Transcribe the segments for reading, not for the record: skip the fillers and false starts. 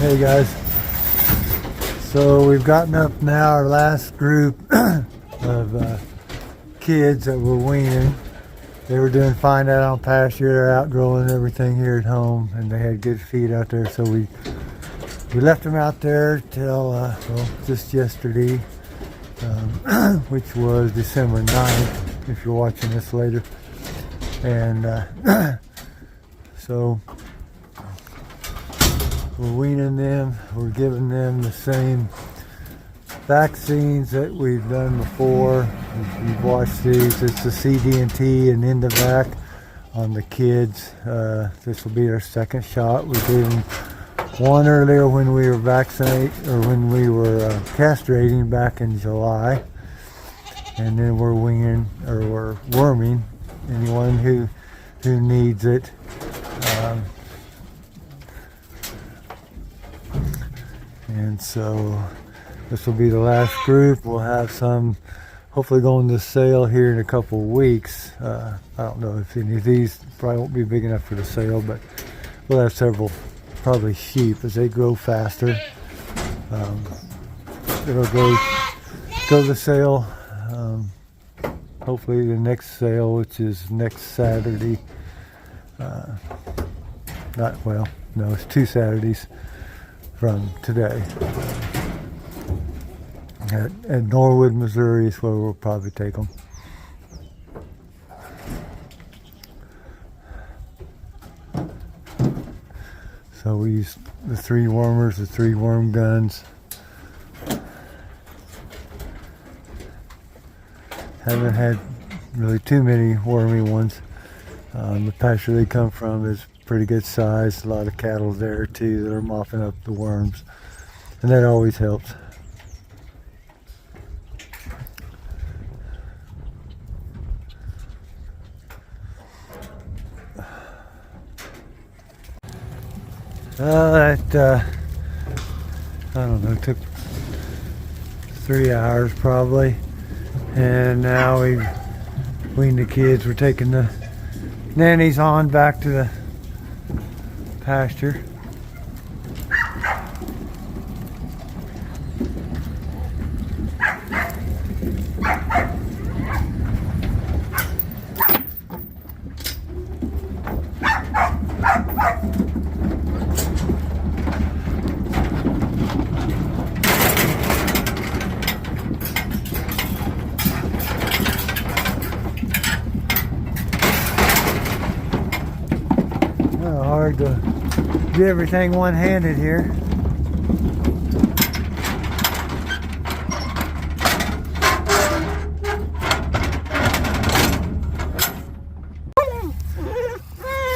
Hey guys, so we've gotten up now our last group of kids that were weaning. They were doing fine out on pasture. They're outgrowing everything here at home, and they had good feed out there. So we left them out there till well, just yesterday, which was December 9th, if you're watching this later. And so we're weaning them. We're giving them the same vaccines that we've done before. You've watched these. It's the CD&T and Indavac on the kids. This will be our second shot. We gave them one earlier when we were castrating back in July, and then we're weaning, or we're worming anyone who needs it. And so this will be the last group. We'll have some hopefully going to sale here in a couple of weeks. I don't know if any of these probably won't be big enough for the sale, but we'll have several probably sheep as they grow faster. It'll go to sale hopefully the next sale, which is next Saturday. It's 2 Saturdays from today. At Norwood, Missouri is where we'll probably take them. So we use the 3 wormers, the 3 worm guns. Haven't had really too many wormy ones. The pasture they come from is pretty good size. A lot of cattle there too that are mopping up the worms, and that always helps. I don't know, it took 3 hours probably, and now we've weaned the kids. We're taking the nannies on back to the pasture. Hard to do everything one-handed here.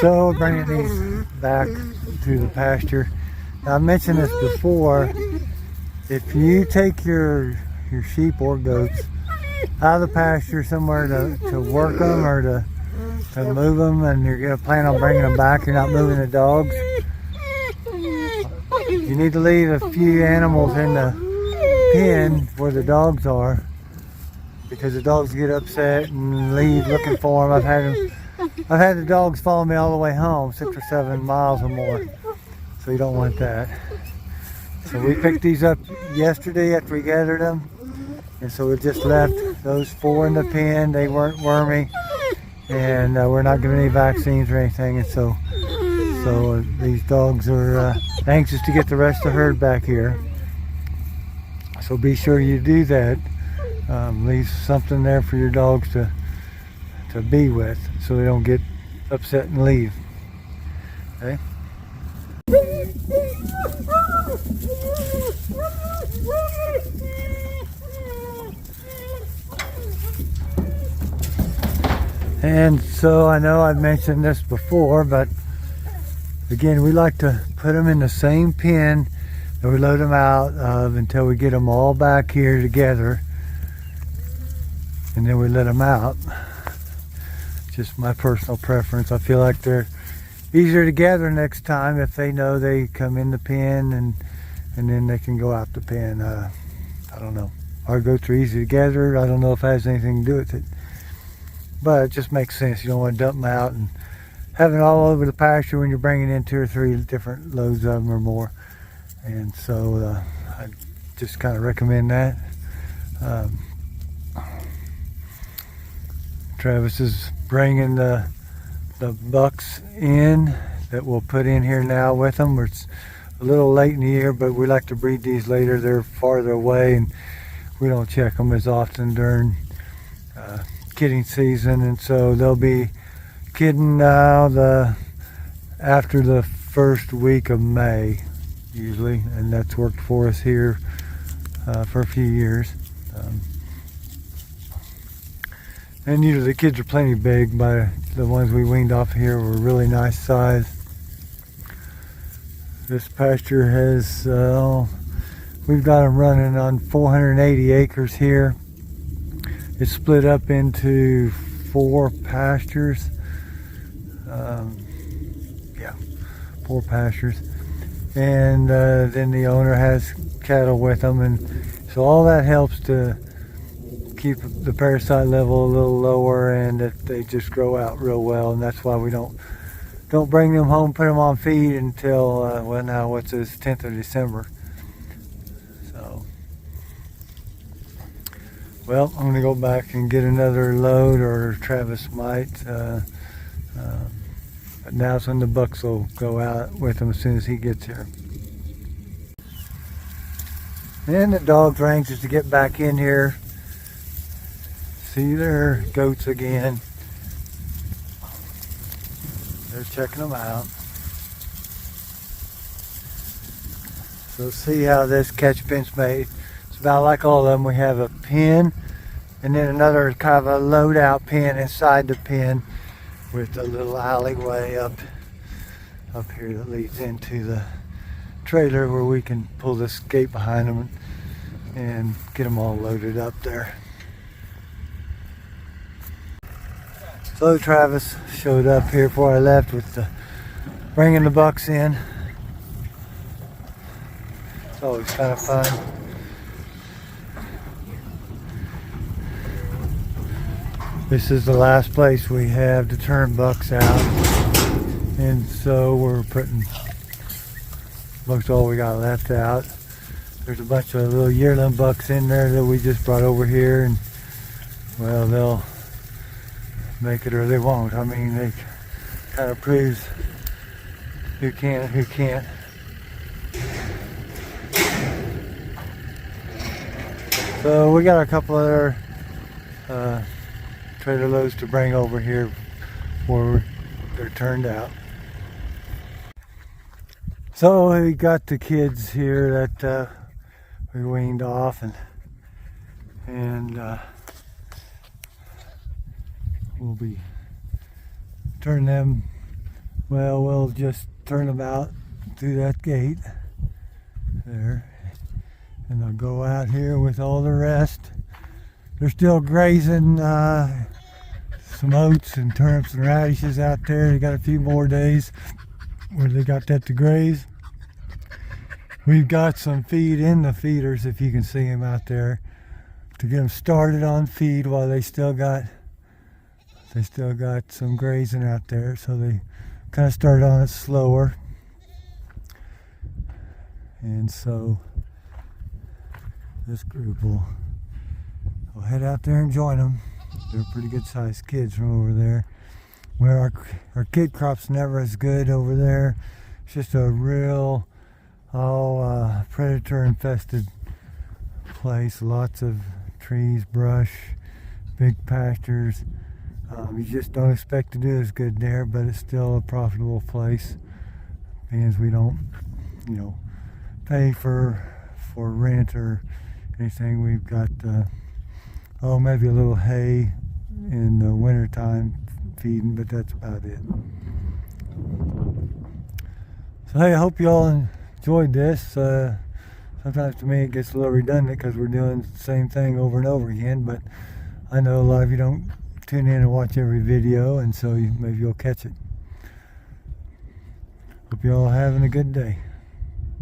So bringing these back to the pasture. Now, I mentioned this before. If you take your sheep or goats out of the pasture somewhere to work them or to move them, and you're going to plan on bringing them back, you're not moving the dogs, you need to leave a few animals in the pen where the dogs are, because the dogs get upset and leave looking for them. I've had the dogs follow me all the way home, 6 or 7 miles or more, so you don't want that. So we picked these up yesterday after we gathered them, and so we just left those 4 in the pen. They weren't wormy, and we're not giving any vaccines or anything, and so these dogs are anxious to get the rest of the herd back here. So be sure you do that. Leave something there for your dogs to be with, so they don't get upset and leave. Okay. And so I know I've mentioned this before, but again, we like to put them in the same pen that we load them out of until we get them all back here together, and then we let them out. Just my personal preference. I feel like they're easier to gather next time if they know they come in the pen and then they can go out the pen. I don't know. Our goats are easy to gather. I don't know if it has anything to do with it, but it just makes sense. You don't want to dump them out and have it all over the pasture when you're bringing in 2 or 3 different loads of them or more. And so I just kind of recommend that. Travis is bringing the bucks in that we'll put in here now with them. It's a little late in the year, but we like to breed these later. They're farther away and we don't check them as often during kidding season, and so they'll be kidding now after the first week of May usually, and that's worked for us here for a few years. And usually the kids are plenty big. By the ones we weaned off here were really nice size. This pasture has we've got them running on 480 acres here. It's split up into 4 pastures. 4 pastures. And then the owner has cattle with them, and so all that helps to keep the parasite level a little lower, and that they just grow out real well. And that's why we don't bring them home, put them on feed until well, now what's this, 10th of December. So, well, I'm gonna go back and get another load, or Travis might. But now's when the bucks will go out with them as soon as he gets here. And the dogs are anxious to get back in here. See their goats again. They're checking them out. So see how this catch pin's made. It's about like all of them. We have a pen and then another kind of a load out pen inside the pen, with a little alleyway up here that leads into the trailer where we can pull this gate behind them and get them all loaded up there. So Travis showed up here before I left with bringing the bucks in. It's always kind of fun. This is the last place we have to turn bucks out, and so we're putting most all we got left out. There's a bunch of little yearling bucks in there that we just brought over here, and well, they'll make it or they won't. I mean, they kind of proves who can and who can't. So we got a couple other trailer loads to bring over here before they're turned out. So we got the kids here that we weaned off, and we'll be turning them. Well, we'll just turn them out through that gate there, and they'll go out here with all the rest. They're still grazing some oats and turnips and radishes out there. They got a few more days where they got that to graze. We've got some feed in the feeders, if you can see them out there, to get them started on feed while they still got some grazing out there. So they kind of started on it slower, and so this group will head out there and join them. They're pretty good sized kids from over there. Where our kid crop's never as good over there. It's just a real predator infested place. Lots of trees, brush, big pastures. You just don't expect to do as good there, but it's still a profitable place, because we don't, pay for rent or anything. We've got maybe a little hay in the winter time feeding, but that's about it. So hey, I hope you all enjoyed this. Sometimes to me it gets a little redundant because we're doing the same thing over and over again, but I know a lot of you don't tune in and watch every video, and so maybe you'll catch it. Hope you all having a good day.